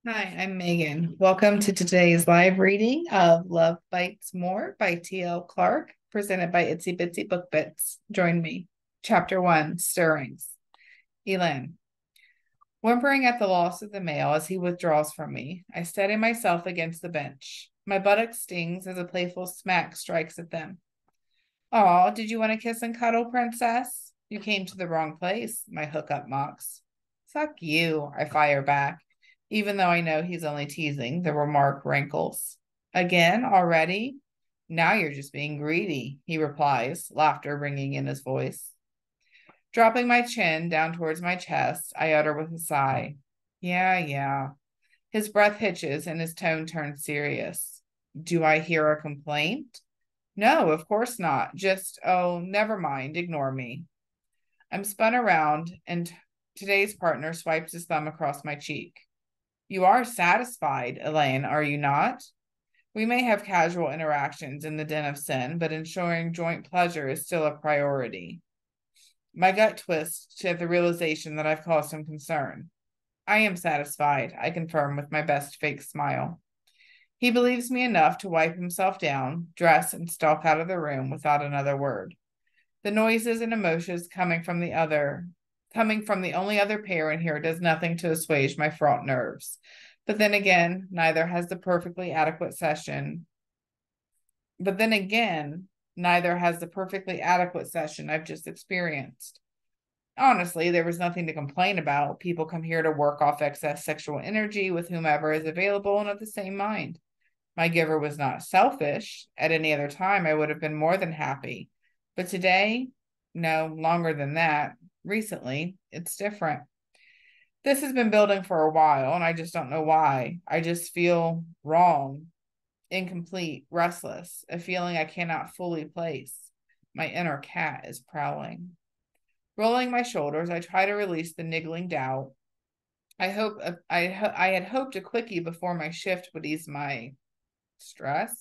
Hi, I'm Megan. Welcome to today's live reading of Love Bites More by T.L. Clark, presented by Itsy Bitsy Book Bits. Join me. Chapter 1, Stirrings. Elan. Whimpering at the loss of the mail as he withdraws from me, I steady myself against the bench. My buttock stings as a playful smack strikes at them. Aw, did you want to kiss and cuddle, princess? You came to the wrong place, my hookup mocks. Fuck you, I fire back, even though I know he's only teasing. The remark rankles. Again, already? Now you're just being greedy, he replies, laughter ringing in his voice. Dropping my chin down towards my chest, I utter with a sigh. Yeah. His breath hitches and his tone turns serious. Do I hear a complaint? No, of course not. Oh, never mind. Ignore me. I'm spun around, and today's partner swipes his thumb across my cheek. You are satisfied, Elaine, are you not? We may have casual interactions in the den of sin, but ensuring joint pleasure is still a priority. My gut twists to the realization that I've caused him concern. I am satisfied, I confirm with my best fake smile. He believes me enough to wipe himself down, dress, and stalk out of the room without another word. The noises and emotions coming from the only other pair in here does nothing to assuage my fraught nerves. But then again, neither has the perfectly adequate session. But then again, neither has the perfectly adequate session I've just experienced. Honestly, there was nothing to complain about. People come here to work off excess sexual energy with whomever is available and of the same mind. My giver was not selfish. At any other time, I would have been more than happy. But today, no, longer than that. Recently, it's different. This has been building for a while, and I just don't know why. I just feel wrong, incomplete, restless, a feeling I cannot fully place. My inner cat is prowling. Rolling my shoulders, I try to release the niggling doubt. I had hoped a quickie before my shift would ease my stress.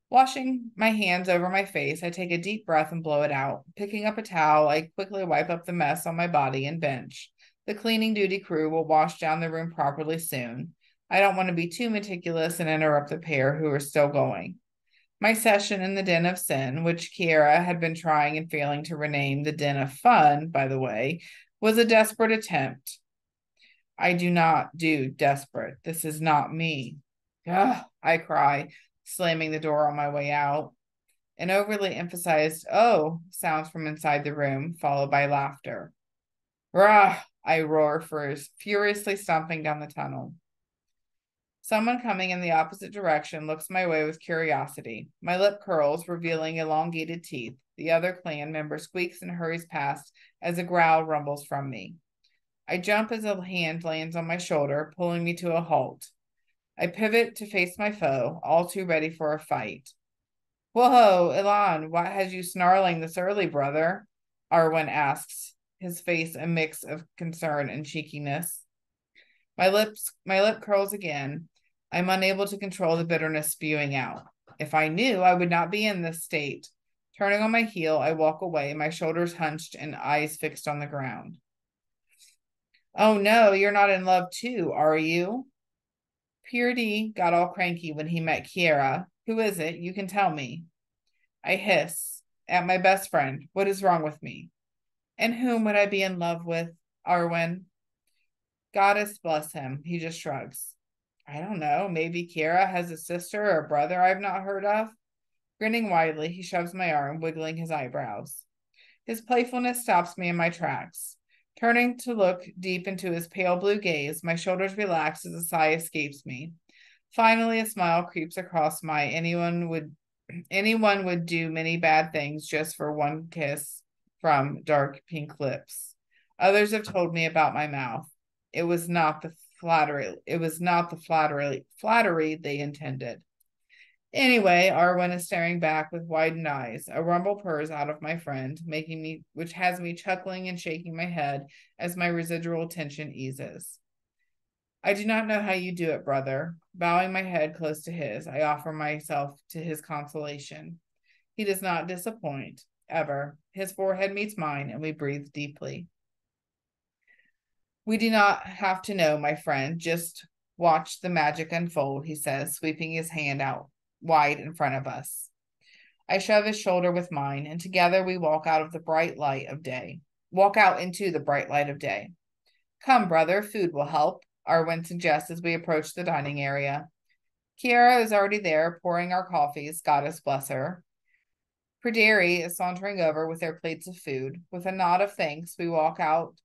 Washing my hands over my face, I take a deep breath and blow it out. Picking up a towel, I quickly wipe up the mess on my body and bench. The cleaning duty crew will wash down the room properly soon. I don't want to be too meticulous and interrupt the pair who are still going. My session in the Den of Sin, which Kiera had been trying and failing to rename the Den of Fun, by the way, was a desperate attempt. I do not do desperate. This is not me. Ugh, I cry, slamming the door on my way out. An overly emphasized "oh" sounds from inside the room, followed by laughter. Rah! I roar, furiously stomping down the tunnel. Someone coming in the opposite direction looks my way with curiosity. My lip curls, revealing elongated teeth. The other clan member squeaks and hurries past as a growl rumbles from me. I jump as a hand lands on my shoulder, pulling me to a halt. I pivot to face my foe, all too ready for a fight. Whoa, Elan, what has you snarling this early, brother? Arwyn asks, his face a mix of concern and cheekiness. My lip curls again. I'm unable to control the bitterness spewing out. If I knew, I would not be in this state. Turning on my heel, I walk away, my shoulders hunched and eyes fixed on the ground. Oh no, you're not in love too, are you? Pryderi got all cranky when he met Kiera. Who is it? You can tell me. I hiss at my best friend. What is wrong with me? And whom would I be in love with, Arwyn? Goddess bless him. He just shrugs. I don't know. Maybe Kiera has a sister or a brother I've not heard of. Grinning widely, he shoves my arm, wiggling his eyebrows. His playfulness stops me in my tracks. Turning to look deep into his pale blue gaze, my shoulders relax as a sigh escapes me. Finally, a smile creeps across my anyone would do many bad things just for one kiss from dark pink lips. Others have told me about my mouth. It was not the flattery they intended. Anyway, Arwen is staring back with widened eyes. A rumble purrs out of my friend, which has me chuckling and shaking my head as my residual tension eases. I do not know how you do it, brother. Bowing my head close to his, I offer myself to his consolation. He does not disappoint, ever. His forehead meets mine, and we breathe deeply. We do not have to know, my friend, just Watch the magic unfold, he says, sweeping his hand out wide in front of us. I shove his shoulder with mine, and together we walk out of the bright light of day. Walk out into the bright light of day. Come, brother, food will help, Arwyn suggests as we approach the dining area. Kiara is already there, pouring our coffees, goddess bless her. Pryderi is sauntering over with their plates of food. With a nod of thanks, we walk out.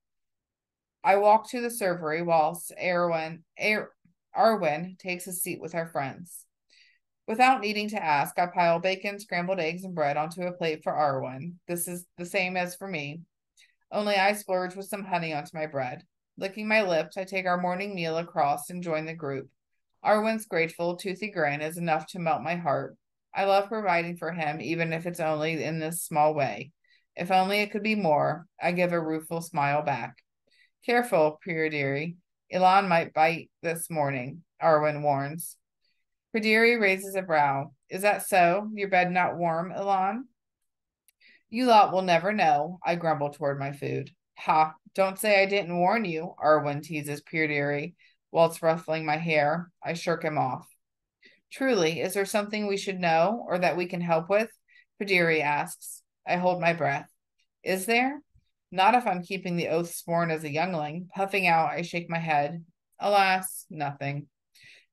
I walk to the servery whilst Arwyn takes a seat with our friends. Without needing to ask, I pile bacon, scrambled eggs, and bread onto a plate for Arwyn. This is the same as for me, only I splurge with some honey onto my bread. Licking my lips, I take our morning meal across and join the group. Arwyn's grateful, toothy grin is enough to melt my heart. I love providing for him, even if it's only in this small way. If only it could be more, I give a rueful smile back. Careful, Pryderi. Elan might bite this morning, Arwyn warns. Pryderi raises a brow. Is that so? Your bed not warm, Elan? You lot will never know, I grumble toward my food. Ha, don't say I didn't warn you, Arwyn teases Pryderi, whilst ruffling my hair. I shirk him off. Truly, is there something we should know, or that we can help with? Pryderi asks. I hold my breath. Is there? Not if I'm keeping the oath sworn as a youngling. Puffing out, I shake my head. Alas, nothing.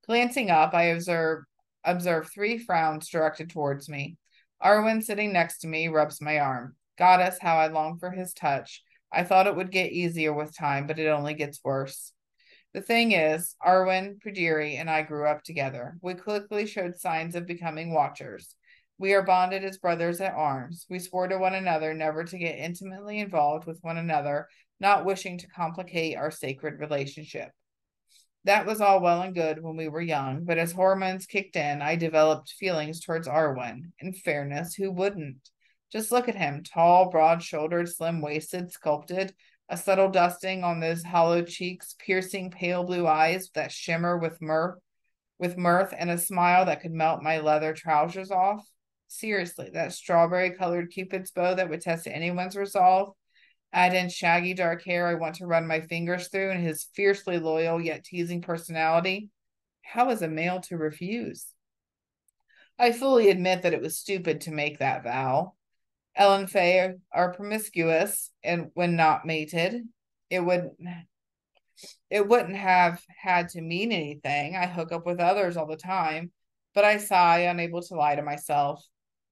Glancing up, I observe 3 frowns directed towards me. Arwyn, sitting next to me, rubs my arm. Goddess, how I long for his touch. I thought it would get easier with time, but it only gets worse. The thing is, Arwyn, Pryderi, and I grew up together. We quickly showed signs of becoming watchers. We are bonded as brothers at arms. We swore to one another never to get intimately involved with one another, not wishing to complicate our sacred relationship. That was all well and good when we were young, but as hormones kicked in, I developed feelings towards Arwyn. In fairness, who wouldn't? Just look at him, tall, broad-shouldered, slim-waisted, sculpted, a subtle dusting on those hollow cheeks, piercing pale blue eyes that shimmer with mirth, and a smile that could melt my leather trousers off. Seriously, that strawberry-colored Cupid's bow that would test anyone's resolve. Add in shaggy dark hair I want to run my fingers through, and his fiercely loyal yet teasing personality. How is a male to refuse? I fully admit that it was stupid to make that vow. Elinefae are promiscuous, and when not mated, it wouldn't have had to mean anything. I hook up with others all the time, but I sigh, unable to lie to myself.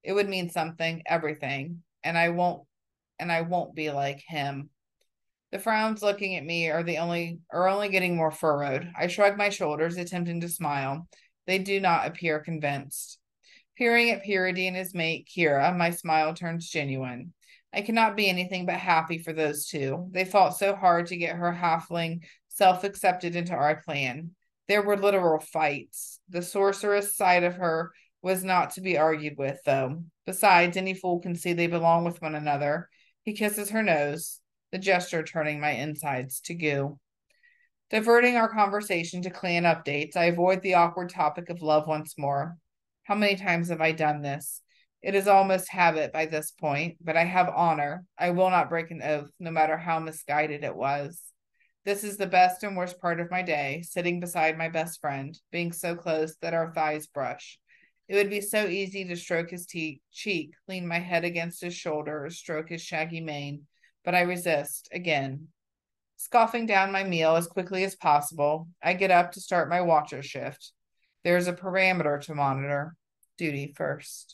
It would mean something, everything, and I won't be like him. The frowns looking at me are only getting more furrowed. I shrug my shoulders, attempting to smile. They do not appear convinced. Peering at Pryderi and his mate, Kira, my smile turns genuine. I cannot be anything but happy for those two. They fought so hard to get her halfling self-accepted into our clan. There were literal fights. The sorceress side of her was not to be argued with, though. Besides, any fool can see they belong with one another. He kisses her nose, the gesture turning my insides to goo. Diverting our conversation to clan updates, I avoid the awkward topic of love once more. How many times have I done this? It is almost habit by this point, but I have honor. I will not break an oath, no matter how misguided it was. This is the best and worst part of my day, sitting beside my best friend, being so close that our thighs brush. It would be so easy to stroke his cheek, lean my head against his shoulder, or stroke his shaggy mane, but I resist, again. Scoffing down my meal as quickly as possible, I get up to start my watcher shift. There is a parameter to monitor. Duty first.